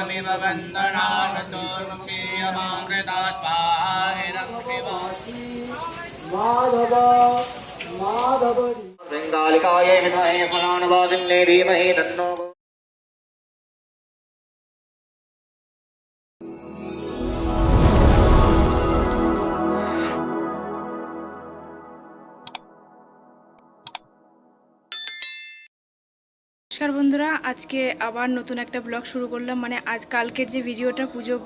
स्वारुकमिव वन्दनार्हतोर्मुक्षीयमामृता स्वाहेदं माधव माधव बृङ्गालिकायै विद्महे फलानुवासिन्यै धीमहि तन्नो। নমস্কার বন্ধুরা, আজকে আবার নতুন একটা ব্লগ শুরু করলাম। মানে আজ কালকের যে ভিডিওটা পুজো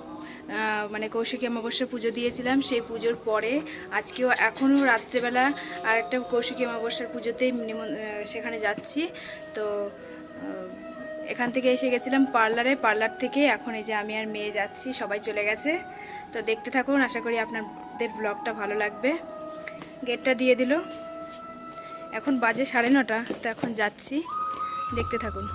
মানে কৌশিকী অমাবস্যার পুজো দিয়েছিলাম, সেই পুজোর পরে আজকেও এখনও রাত্রেবেলা আর একটা কৌশিকী অমাবস্যার পুজোতেই সেখানে যাচ্ছি। তো এখান থেকে এসে গেছিলাম পার্লার থেকে এখন এই যে আমি আর মেয়ে যাচ্ছি, সবাই চলে গেছে। তো দেখতে থাকুন, আশা করি আপনাদের ব্লগটা ভালো লাগবে। গেটটা দিয়ে দিল, এখন বাজে 9:30। তো এখন যাচ্ছি, দেখতে থাকুন।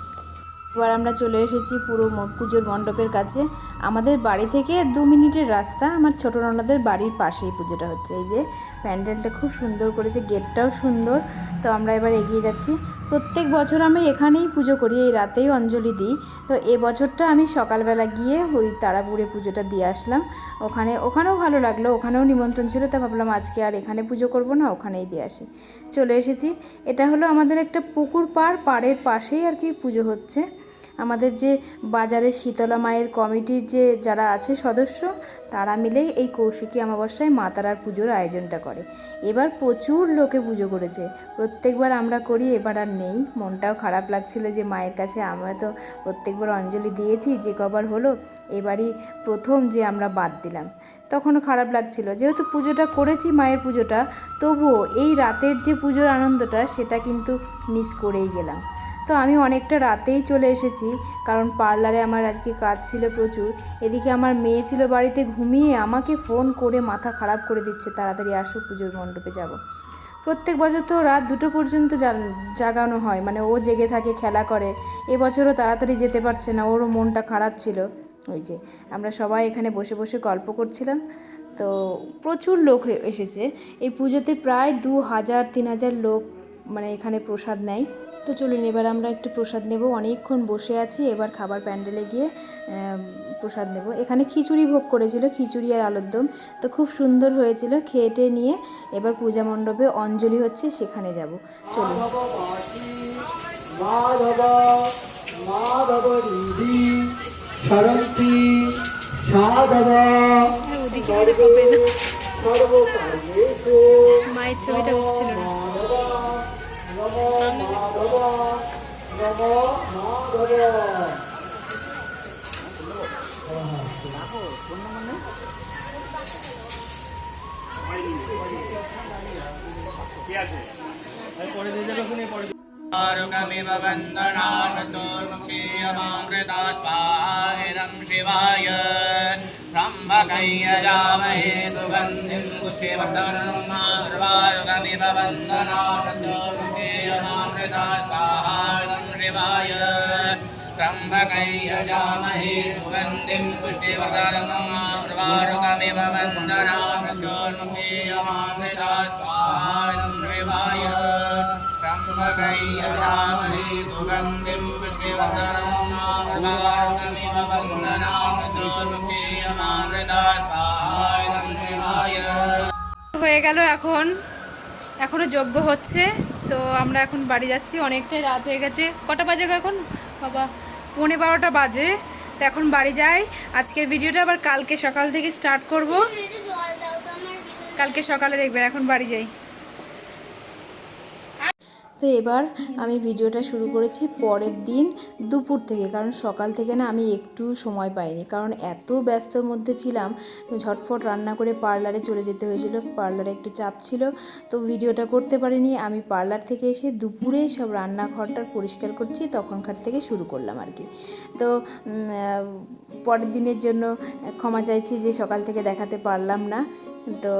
এবার আমরা চলে এসেছি পুরো পুজোর মণ্ডপের কাছে। আমাদের বাড়ি থেকে 2 মিনিটের রাস্তা। আমার ছোটো ননদের বাড়ির পাশেই পুজোটা হচ্ছে। এই যে প্যান্ডেলটা খুব সুন্দর করেছে, গেটটাও সুন্দর। তো আমরা এবার এগিয়ে যাচ্ছি। প্রত্যেক বছর আমি এখানেই পুজো করি, এই রাতেই অঞ্জলি দিই। তো এবছরটা আমি সকালবেলা গিয়ে ওই তারাপুরে পুজোটা দিয়ে আসলাম। ওখানেও ভালো লাগলো, ওখানেও নিমন্ত্রণ ছিল। তা ভাবলাম আজকে আর এখানে পুজো করব না, ওখানেই দিয়ে আসি। চলে এসেছি। এটা হলো আমাদের একটা পুকুর পাড়ের পাশেই আর কি পুজো হচ্ছে। আমাদের যে বাজারে শীতলা মায়ের কমিটির যে যারা আছে সদস্য, তারা মিলেই এই কৌশিকী অমাবস্যায় মা তারার পুজোর আয়োজনটা করে। এবার প্রচুর লোকে পুজো করেছে। প্রত্যেকবার আমরা করি, এবার আর নেই। মনটাও খারাপ লাগছিল যে মায়ের কাছে আমরা তো প্রত্যেকবার অঞ্জলি দিয়েছি, যে কবার হলো এবারই প্রথম যে আমরা বাদ দিলাম। তখনও খারাপ লাগছিল, যেহেতু পুজোটা করেছি মায়ের পুজোটা, তবুও এই রাতের যে পুজোর আনন্দটা সেটা কিন্তু মিস করেই গেলাম। তো আমি অনেকটা রাতেই চলে এসেছি, কারণ পার্লারে আমার আজকে কাজ ছিল প্রচুর। এদিকে আমার মেয়ে ছিল বাড়িতে ঘুমিয়ে, আমাকে ফোন করে মাথা খারাপ করে দিচ্ছে, তাড়াতাড়ি আসো পুজোর মণ্ডপে যাব। প্রত্যেক বছর তো রাত 2টো পর্যন্ত জাগানো হয়, মানে ও জেগে থাকে, খেলা করে। এবছরও তাড়াতাড়ি যেতে পারছে না, ওরও মনটা খারাপ ছিল। ওই যে আমরা সবাই এখানে বসে বসে গল্প করছিলাম। তো প্রচুর লোক এসেছে এই পুজোতে, প্রায় 2000-3000 লোক মানে এখানে প্রসাদ নেয়। তো চলুন এবার আমরা একটু প্রসাদ নেব। অনেকক্ষণ বসে আছি, এবার খাবার প্যান্ডেলে গিয়ে প্রসাদ নেব। এখানে খিচুড়ি ভোগ করেছিল, খিচুড়ি আর আলুর দম। তো খুব সুন্দর হয়েছিল। খেয়ে নিয়ে এবার পূজা মণ্ডপে অঞ্জলি হচ্ছে, সেখানে যাব। চলুন। মায়ের ছবিটা উঠছিল না। स्वारुकमिव वन्दनार्हतोर्मुक्षीयमामृता स्वाहेदं शिवाय त्र्यम्बकं यजामहे सुगन्धिं पुष्टिवर्धनं स्वारुकमिव वन्दनार्हतोर्मुक्षीयमामृता स्वाहेदं शिवाय त्र्यम्बकं यजामहे सुगन्धिं पुष्टिवर्धनं स्वारुकमिव वन्दनार्हतोर्मुक्षीयमामृता स्वाहेदं शिवाय त्र्यम्बकं यजामहे सुगन्धिं पुष्टिवर्धनं स्वारुकमिव वन्दनार्हतोर्मुक्षीयमामृता स्वाहेदं शिवाय। হয়ে গেল, এখনো যজ্ঞ হচ্ছে। তো আমরা এখন বাড়ি যাচ্ছি, অনেকটাই রাত হয়ে গেছে। কটা বাজে এখন বাবা? 11:15 বাজে। তো এখন বাড়ি যাই। আজকের ভিডিওটা আবার কালকে সকাল থেকে স্টার্ট করব। কালকে সকালে দেখবেন। এখন বাড়ি যাই। তো এবার আমি ভিডিওটা শুরু করেছি পরের দিন দুপুর থেকে, কারণ সকাল থেকে না আমি একটু সময় পাইনি, কারণ এত ব্যস্তর মধ্যে ছিলাম। ঝটফট রান্না করে পার্লারে চলে যেতে হয়েছিল, পার্লারে একটু চাপ ছিল, তো ভিডিওটা করতে পারিনি। আমি পার্লার থেকে এসে দুপুরে সব রান্নাঘরটা পরিষ্কার করছি, তখনকার থেকে শুরু করলাম আর কি। তো পরের দিনের জন্য ক্ষমা চাইছি যে সকাল থেকে দেখাতে পারলাম না। তো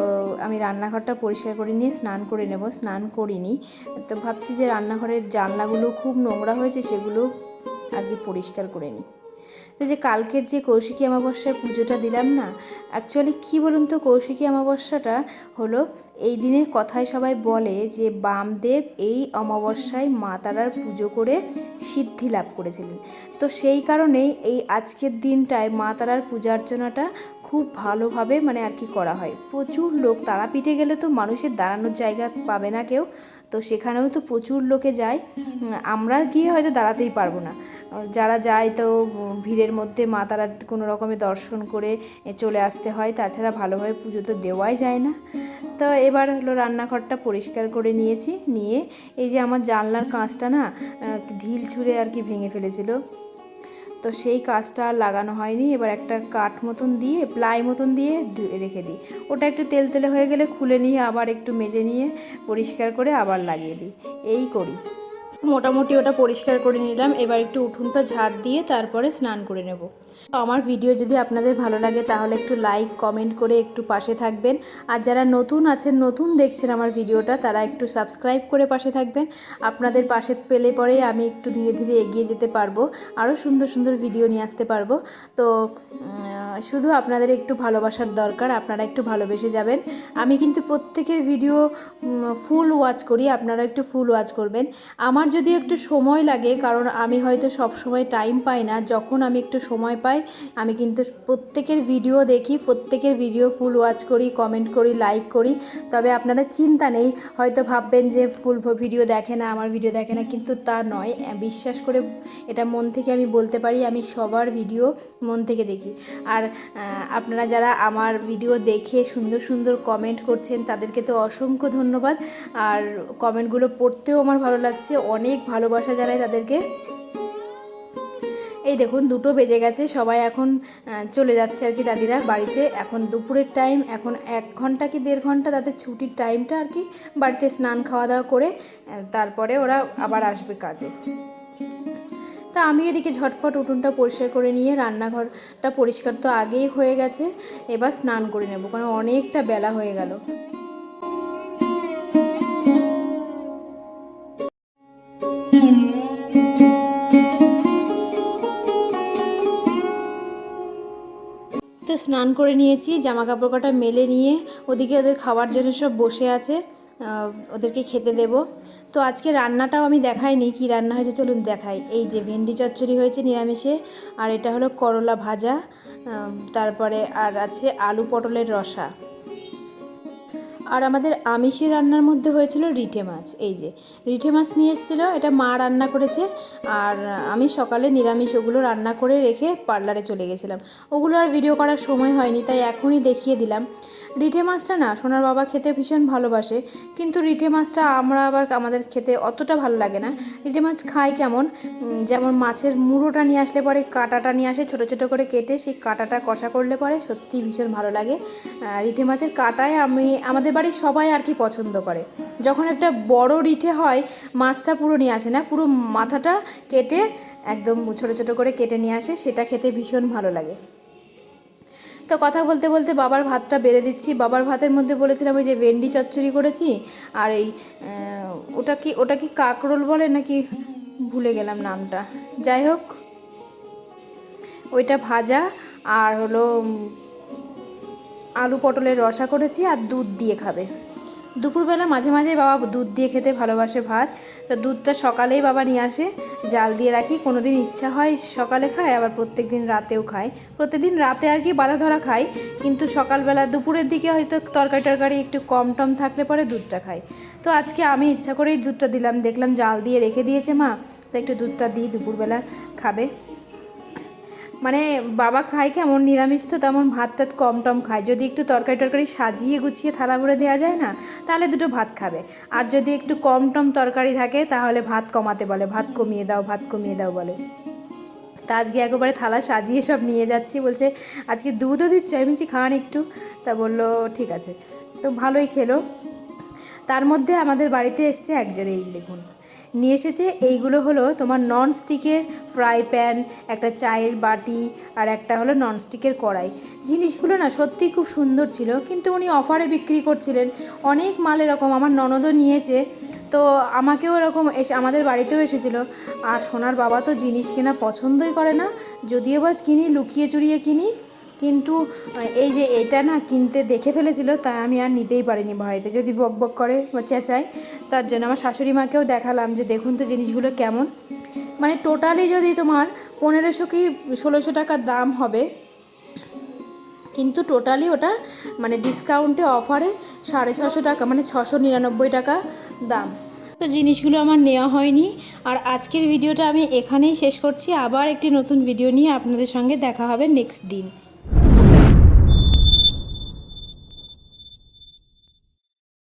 আমি রান্নাঘরটা পরিষ্কার করে নিয়ে স্নান করে নেব, স্নান করিনি। তো ভাবছি যে রান্নাঘরের জানলাগুলো খুব নোংরা হয়েছে, সেগুলো আগে পরিষ্কার করে নিই। তো যে কালকের যে কৌশিকী অমাবস্যার পুজোটা দিলাম না, অ্যাকচুয়ালি কী বলুন তো, কৌশিকী অমাবস্যাটা হলো এই দিনের কথায় সবাই বলে যে বামদেব এই অমাবস্যায় মা তারার পুজো করে সিদ্ধি লাভ করেছিলেন। তো সেই কারণেই এই আজকের দিনটায় মা তারার পূজা অর্চনাটা খুব ভালোভাবে মানে আর কি করা হয়। প্রচুর লোক, তারাপীঠে গেলে তো মানুষের দাঁড়ানোর জায়গা পাবে না কেউ, তো সেখানেও তো প্রচুর লোকে যায়। আমরা গিয়ে হয়তো দাঁড়াতেই পারবো না, যারা যায় তো ভিড়ের মধ্যে মা তারার কোনো রকমে দর্শন করে চলে আসতে হয়, তাছাড়া ভালোভাবে পুজো তো দেওয়াই যায় না। তো এবার হলো রান্নাঘরটা পরিষ্কার করে নিয়েছি, নিয়ে এই যে আমার জানলার কাঁচটা না ঢিল ছুঁড়ে আর কি ভেঙে ফেলেছিল, তো সেই কাজটা আর লাগানো হয়নি। এবার একটা কাঠ মতন দিয়ে, প্লাই মতন দিয়ে রেখে দিই, ওটা একটু তেলতেলে হয়ে গেলে খুলে নিয়ে আবার একটু মেজে নিয়ে পরিষ্কার করে আবার লাগিয়ে দিই, এই করি। মোটামুটি ওটা পরিষ্কার করে নিলাম, এবার একটু উঠোনটা ঝাড় দিয়ে তারপরে স্নান করে নেব। আমার ভিডিও যদি আপনাদের ভালো লাগে তাহলে একটু লাইক কমেন্ট করে একটু পাশে থাকবেন, আর যারা নতুন আছেন, নতুন দেখছেন আমার ভিডিওটা, তারা একটু সাবস্ক্রাইব করে পাশে থাকবেন। আপনাদের পাশে পেলে পরেই আমি একটু ধীরে ধীরে এগিয়ে যেতে পারবো, আরও সুন্দর সুন্দর ভিডিও নিয়ে আসতে পারবো। তো শুধু আপনাদের একটু ভালোবাসার দরকার, আপনারা একটু ভালোবেসে যাবেন। আমি কিন্তু প্রত্যেকের ভিডিও ফুল ওয়াচ করি, আপনারা একটু ফুল ওয়াচ করবেন। আমার যদি একটু সময় লাগে, কারণ আমি হয়তো সব সময় টাইম পাই না, যখন আমি একটু সময় পাই আমি কিন্তু প্রত্যেকের ভিডিও দেখি, প্রত্যেকের ভিডিও ফুল ওয়াচ করি, কমেন্ট করি, লাইক করি। তবে আপনারা চিন্তা নেই, হয়তো ভাববেন যে ফুল ভিডিও দেখে না, আমার ভিডিও দেখে না, কিন্তু তা নয়। বিশ্বাস করে এটা মন থেকে আমি বলতে পারি, আমি সবার ভিডিও মন থেকে দেখি। আর আপনারা যারা আমার ভিডিও দেখে সুন্দর সুন্দর কমেন্ট করছেন তাদেরকে তো অসংখ্য ধন্যবাদ। আর কমেন্টগুলো পড়তেও আমার ভালো লাগছে, অনেক ভালোবাসা জানাই তাদেরকে। এই দেখুন 2টো বেজে গেছে, সবাই এখন চলে যাচ্ছে আর কি দাদিরা বাড়িতে। এখন দুপুরের টাইম, এখন 1 ঘন্টা কি 1.5 ঘন্টা তাদের ছুটির টাইমটা আর কি, বাড়িতে স্নান খাওয়া দাওয়া করে তারপরে ওরা আবার আসবে কাজে। তা আমি এদিকে ঝটফট উঠোনটা পরিষ্কার করে নিয়ে রান্নাঘরটা পরিষ্কার তো আগেই হয়ে গেছে, এবার স্নান করে নেব, কারণ অনেকটা বেলা হয়ে গেল। তো স্নান করে নিয়েছি, জামা কাপড় কটা মেলে নিয়ে ওদিকে ওদের খাওয়ার জন্য সব বসে আছে, ওদেরকে খেতে দেব। তো আজকে রান্নাটাও আমি দেখাইনি, কি রান্না হয়েছে চলুন দেখাই। এই যে ভেন্ডি চচ্চড়ি হয়েছে নিরামিষে, আর এটা হলো করলা ভাজা, তারপরে আর আছে আলু পটলের রসা। আর আমাদের আমিষের রান্নার মধ্যে হয়েছিল রিঠে মাছ। এই যে রিঠে মাছ নিয়ে এসেছিলো, এটা মা রান্না করেছে, আর আমি সকালে নিরামিষ ওগুলো রান্না করে রেখে পার্লারে চলে গেছিলাম। ওগুলো আর ভিডিও করার সময় হয়নি, তাই এখনই দেখিয়ে দিলাম। রিঠে মাছটা না সোনার বাবা খেতে ভীষণ ভালোবাসে, কিন্তু রিঠে মাছটা আমাদের খেতে অতটা ভালো লাগে না। রিঠে মাছ খাই কেমন, যেমন মাছের মুড়োটা নিয়ে আসলে পরে কাঁটাটা নিয়ে আসে ছোটো ছোটো করে কেটে, সেই কাঁটাটা কষা করলে পরে সত্যি ভীষণ ভালো লাগে। রিঠে মাছের কাঁটায় আমাদের বাড়ির সবাই আর কি পছন্দ করে। যখন একটা বড় রিঠে হয়, মাছটা পুরো নিয়ে আসে না, পুরো মাথাটা কেটে একদম ছোটো ছোটো করে কেটে নিয়ে আসে, সেটা খেতে ভীষণ ভালো লাগে। তো কথা বলতে বলতে বাবার ভাতটা বেড়ে দিচ্ছি। বাবার ভাতের মধ্যে বলেছিলাম ওই যে ভেন্ডি চচ্চড়ি করেছি, আর এই ওটা কি কাকরোল বলে নাকি ভুলে গেলাম নামটা, যাই হোক ওইটা ভাজা, আর হলো আলু পটলের রসা করেছি, আর দুধ দিয়ে খাবে। দুপুরবেলা মাঝে মাঝে বাবা দুধ দিয়ে খেতে ভালোবাসে ভাত, তো দুধটা সকালেই বাবা নিয়ে আসে, জাল দিয়ে রাখি। কোনো দিন ইচ্ছা হয় সকালে খায়, আবার প্রত্যেক দিন রাতেও খায়। প্রতিদিন রাতে আর কি বাঁধা ধরা খায়, কিন্তু সকালবেলা দুপুরের দিকে হয়তো তরকারি একটু কম টম থাকলে পরে দুধটা খায়। তো আজকে আমি ইচ্ছা করেই দুধটা দিলাম, দেখলাম জাল দিয়ে রেখে দিয়েছে মা, তো একটু দুধটা দিই, দুপুরবেলা খাবে। মানে বাবা খায় কেমন, নিরামিষ তো তেমন ভাত টাত কম টম খায়। যদি একটু তরকারি সাজিয়ে গুছিয়ে থালা ভরে দেওয়া যায় না, তাহলে 2টো ভাত খাবে। আর যদি একটু কম টম তরকারি থাকে তাহলে ভাত কমাতে বলে, ভাত কমিয়ে দাও বলে। তা আজকে একেবারে থালা সাজিয়ে সব নিয়ে যাচ্ছি, বলছে আজকে দুধও দিচ্ছ, আমি বলছি খান একটু, তা বললো ঠিক আছে। তো ভালোই খেলো। তার মধ্যে আমাদের বাড়িতে এসছে একজন, এই দেখুন নিয়ে এসেছে। এইগুলো হলো তোমার নন স্টিকের ফ্রাই প্যান, একটা চায়ের বাটি, আর একটা হলো নন স্টিকের কড়াই। জিনিসগুলো না সত্যিই খুব সুন্দর ছিল, কিন্তু উনি অফারে বিক্রি করছিলেন। অনেক মাল এরকম আমার ননদও নিয়েছে, তো আমাকেও এরকম এসে আমাদের বাড়িতেও এসেছিলো। আর সোনার বাবা তো জিনিস কেনা পছন্দই করে না, যদিও বা কিনি লুকিয়ে চুরিয়ে কিনি, কিন্তু এই যে এটা না কিনতে দেখে ফেলেছিল, তাই আমি আর নিতেই পারিনি ভয়েতে, যদি বক বক করে বা চেঁচায়। তার জন্য আমার শাশুড়ি মাকেও দেখালাম যে দেখুন তো জিনিসগুলো কেমন। মানে টোটালি যদি তোমার 1500 কি 1600 টাকার দাম হবে, কিন্তু টোটালি ওটা মানে ডিসকাউন্টে অফারে 650 টাকা, মানে 699 টাকা দাম। তো জিনিসগুলো আমার নেওয়া হয়নি। আর আজকের ভিডিওটা আমি এখানেই শেষ করছি। আবার একটি নতুন ভিডিও নিয়ে আপনাদের সঙ্গে দেখা হবে নেক্সট দিন।